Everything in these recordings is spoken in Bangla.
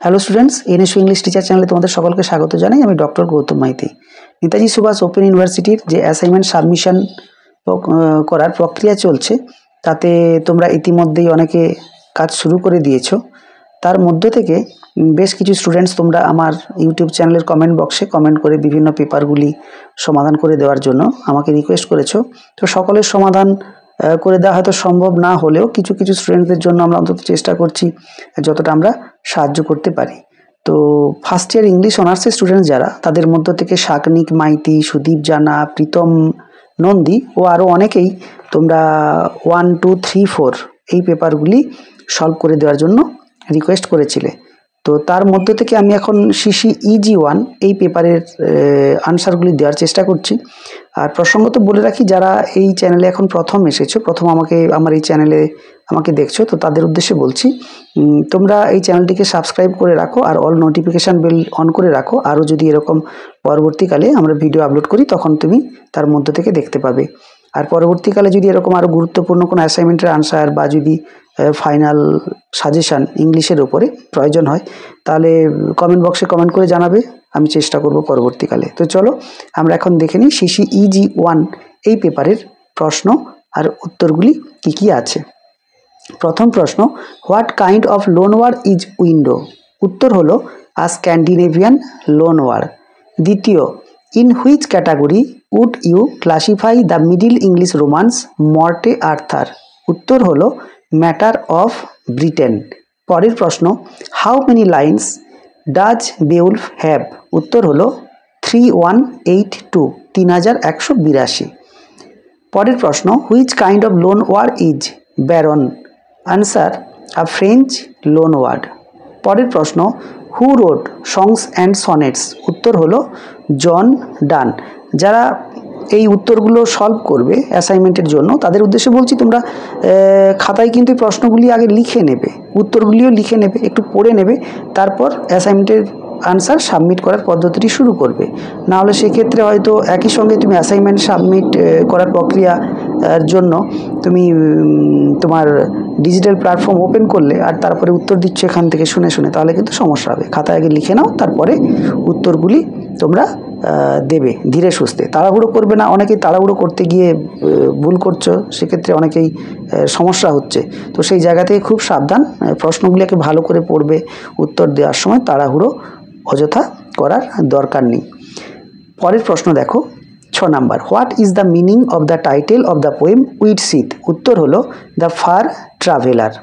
Hello students, NSU English teacher চ্যানেলে তোমাদের সকলকে স্বাগত জানাই। আমি ডক্টর গৌতম মাইতি। নেতাজি সুভাষ ওপেন ইউনিভার্সিটির যে অ্যাসাইনমেন্ট সাবমিশন করার প্রক্রিয়া চলছে, তাতে তোমরা ইতিমধ্যেই অনেকে কাজ শুরু করে দিয়েছো। তার মধ্য থেকে বেশ কিছু স্টুডেন্টস তোমরা আমার ইউটিউব চ্যানেলের কমেন্ট বক্সে কমেন্ট করে বিভিন্ন পেপারগুলি সমাধান করে দেওয়ার জন্য আমাকে রিকোয়েস্ট করেছো। তো সকলের সমাধান করে দেওয়া হয়তো সম্ভব না হলেও কিছু কিছু স্টুডেন্টদের জন্য আমরা অন্তত চেষ্টা করছি যতটা আমরা সাহায্য করতে পারি। তো ফার্স্ট ইয়ার ইংলিশ অনার্সের স্টুডেন্ট যারা, তাদের মধ্য থেকে শাকনিক মাইতি, সুদীপ জানা, প্রীতম নন্দী ও আরও অনেকেই তোমরা 1, 2, 3, 4 এই পেপারগুলি সলভ করে দেওয়ার জন্য রিকোয়েস্ট করেছিলে। তো তার মধ্য থেকে আমি এখন CCEG1 এই পেপারের আনসারগুলি দেওয়ার চেষ্টা করছি। আর প্রসঙ্গত বলে রাখি, যারা এই চ্যানেলে এখন প্রথম এসেছো, প্রথম আমার এই চ্যানেলে আমাকে দেখছো, তো তাদের উদ্দেশ্যে বলছি, তোমরা এই চ্যানেলটিকে সাবস্ক্রাইব করে রাখো আর অল নোটিফিকেশান বেল অন করে রাখো। আরও যদি এরকম পরবর্তীকালে আমরা ভিডিও আপলোড করি তখন তুমি তার মধ্য থেকে দেখতে পাবে। আর পরবর্তীকালে যদি এরকম আরও গুরুত্বপূর্ণ কোনো অ্যাসাইনমেন্টের আনসার বা যদি ফাইনাল সাজেশান ইংলিশের ওপরে প্রয়োজন হয়, তাহলে কমেন্ট বক্সে কমেন্ট করে জানাবে, আমি চেষ্টা করব পরবর্তীকালে। তো চলো আমরা এখন দেখে নিই CCEG1 এই পেপারের প্রশ্ন আর উত্তরগুলি কি কি আছে। প্রথম প্রশ্ন, what kind of loanword is window? উত্তর হলো আ স্ক্যান্ডিনেভিয়ান লোনওয়ার। দ্বিতীয়, in which category would you classify the Middle English romance Morte Arthur? উত্তর হলো ম্যাটার অফ ব্রিটেন। পরের প্রশ্ন, how many lines does Beowulf have? উত্তর হলো 3182, 3182। পরের প্রশ্ন, which kind of loan word is baron? Answer, a French loan word. পরের প্রশ্ন, who wrote songs and sonnets? উত্তর হলো জন ডান। যারা এই উত্তরগুলো সলভ করবে অ্যাসাইনমেন্টের জন্য, তাদের উদ্দেশ্যে বলছি, তোমরা খাতায় কিন্তু এই প্রশ্নগুলি আগে লিখে নেবে, উত্তরগুলিও লিখে নেবে, একটু পড়ে নেবে, তারপর অ্যাসাইনমেন্টের আনসার সাবমিট করার পদ্ধতিটি শুরু করবে। নাহলে সেক্ষেত্রে হয়তো একই সঙ্গে তুমি অ্যাসাইনমেন্ট সাবমিট করার প্রক্রিয়ার জন্য তুমি তোমার ডিজিটাল প্ল্যাটফর্ম ওপেন করলে আর তারপরে উত্তর দিচ্ছ এখান থেকে শুনে শুনে, তাহলে কিন্তু সমস্যা হবে। খাতায় আগে লিখে নাও, তারপরে উত্তরগুলি তোমরা দেবে ধীরে সুস্থে। তাড়াহুড়ো করবে না, অনেকেই তাড়াহুড়ো করতে গিয়ে ভুল করছো, সেক্ষেত্রে অনেকেই সমস্যা হচ্ছে। তো সেই জায়গা থেকে খুব সাবধান, প্রশ্নগুলিকে ভালো করে পড়বে, উত্তর দেওয়ার সময় তাড়াহুড়ো অযথা করার দরকার নেই। পরের প্রশ্ন দেখো, 6 number, what is the meaning of the title of the poem Widsith? উত্তর হলো দ্য ফার ট্রাভেলার।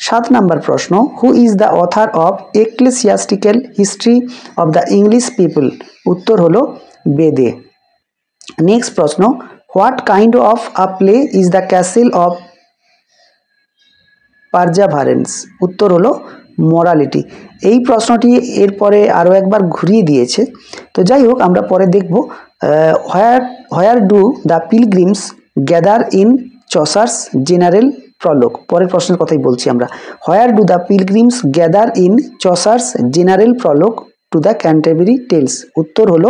7 নাম্বার প্রশ্ন, who is the author of Ecclesiastical History of the English People? উত্তর হলো বেদে। নেক্সট প্রশ্ন, what kind of a play is the Castle of Perseverance? উত্তর হলো মোরালিটি। এই প্রশ্নটি এরপরে আরও একবার ঘুরিয়ে দিয়েছে, তো যাই হোক আমরা পরে দেখব। Where do the pilgrims gather in Chaucer's General Prologue? পরের প্রশ্নের কথাই বলছি আমরা। Where do the pilgrims gather in Chaucer's General Prologue to the Canterbury Tales? উত্তর হলো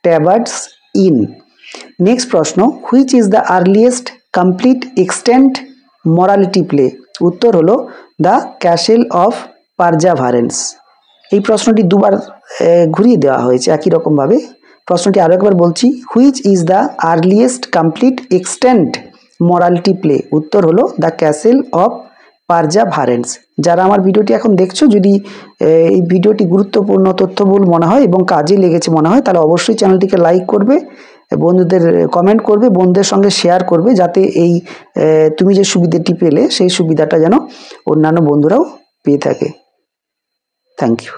ট্যাবার্ডস ইন। নেক্সট প্রশ্ন, which is the earliest complete extant morality play? উত্তর হলো দ্য ক্যাসেল অফ পারজাভারেন্স। এই প্রশ্নটি দুবার ঘুরিয়ে দেওয়া হয়েছে একই রকমভাবে। প্রশ্নটি আরও একবার বলছি, which is the earliest complete extant morality play? উত্তর হলো দ্য ক্যাসেল অফ পারজাভারেন্স। যারা আমার ভিডিওটি এখন দেখছো, যদি এই ভিডিওটি গুরুত্বপূর্ণ তথ্যবহুল মনে হয় এবং কাজে লেগেছে মনে হয়, তাহলে অবশ্যই চ্যানেলটিকে লাইক করবে, বন্ধুদের কমেন্ট করবে, বন্ধুদের সঙ্গে শেয়ার করবে, যাতে এই তুমি যে সুবিধাটি পেলে সেই সুবিধাটা যেন অন্যান্য বন্ধুরাও পেয়ে থাকে। Thank you.